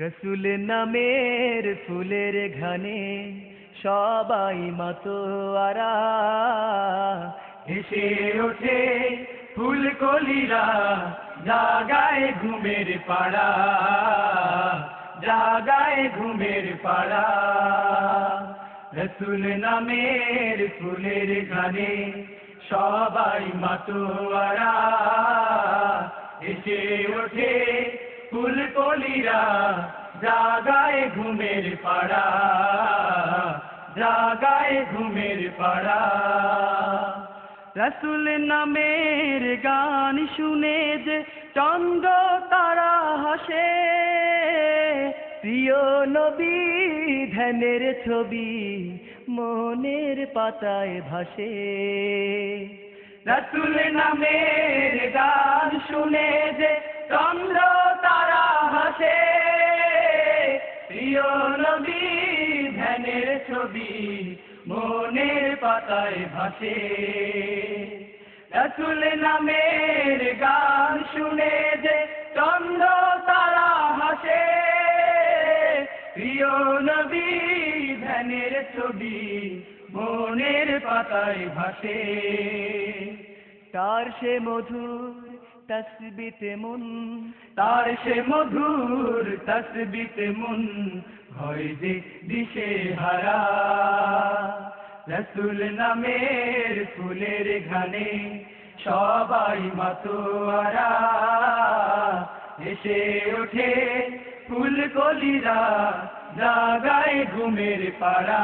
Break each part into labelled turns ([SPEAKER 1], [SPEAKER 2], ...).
[SPEAKER 1] রসুল নামের ফুলের ঘানে সবাই মাতোয়ারা,
[SPEAKER 2] হেসে ওঠে ফুলকলিরা, জাগায় ঘুমের পাড়া, জাগায় ঘুমের পাড়া। রসুল নামের ফুলের ঘানে সবাই মাতোয়ারা, হেসে ওঠে ফুলকলিরা, জাগায় ঘুমের পাড়া, জাগায় ঘুমের পাড়া।
[SPEAKER 1] রসুল নামের গান শুনে যে চন্দ্র তারা হাসে, প্রিয় নবী ধ্যানের ছবি মনের পাতায় ভাসে।
[SPEAKER 2] রসুল নামের গান শুনে যে চন্দ্র তারা হাসে, প্রিয় নবী ধ্যানের ছবি মনের পাতায় ভাসে। রসুল নামের গান শুনে যে চন্দ্র তারা হাসে, প্রিয় নবী ধ্যানের ছবি মনের পাতায় ভাসে।
[SPEAKER 1] তার সে মধুর তসবিতে মন,
[SPEAKER 2] তার সে মধুর তসবিতে মন হয় যে দিশে হারা। রসুল নামের ফুলের ঘানে সবাই মাতোয়ারা, হেসে ওঠে ফুলকলিরা, জাগায় ঘুমের পাড়া,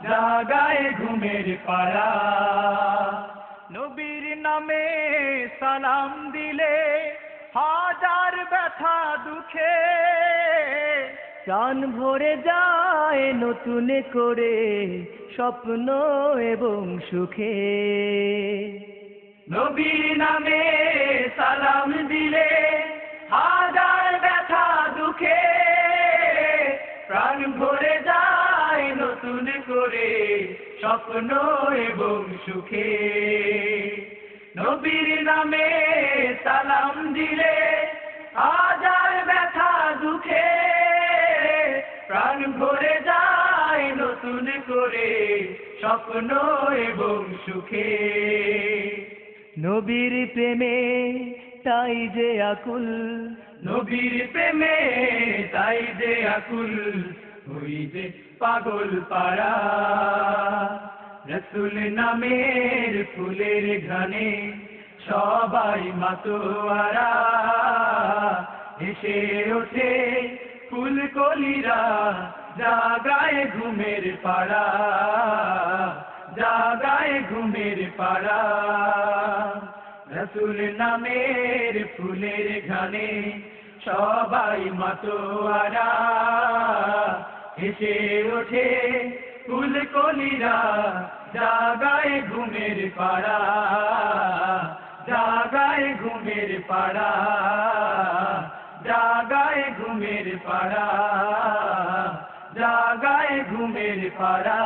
[SPEAKER 2] জাগায় ঘুমের পাড়া।
[SPEAKER 1] নবীর নামে সালাম দিলে হাজার ব্যথা দুঃখে প্রাণ ভরে যায় নতুন করে স্বপ্ন এবং সুখে।
[SPEAKER 2] নবীর নামে সালাম দিলে হাজার ব্যথা দুঃখে প্রাণ ভরে যায় নতুন করে স্বপ্ন এবং সুখে। নবীর নামে সালাম দিলে হাজার ব্যথা দুঃখে প্রাণ ভরে যায় নতুন করে স্বপ্ন এবং সুখে।
[SPEAKER 1] নবীর প্রেমে তাই যে আকুল,
[SPEAKER 2] নবীর প্রেমে তাই যে আকুল হই যে পাগল পাড়া। রসুল নামের ফুলের ঘানে সবাই মাতোয়ারা, হেসে ওঠে ফুলকলিরা, জাগায় ঘুমের পাড়া, জাগায় ঘুমের পাড়া। রসুল নামের ফুলের ঘানে সবাই মাতোয়ারা, হেসে ওঠে ফুলকলিরা, জাগায় ঘুমের পাড়া, জাগায় ঘুমের পাড়া, জাগায় ঘুমের পাড়া, জাগায় ঘুমের পাড়া।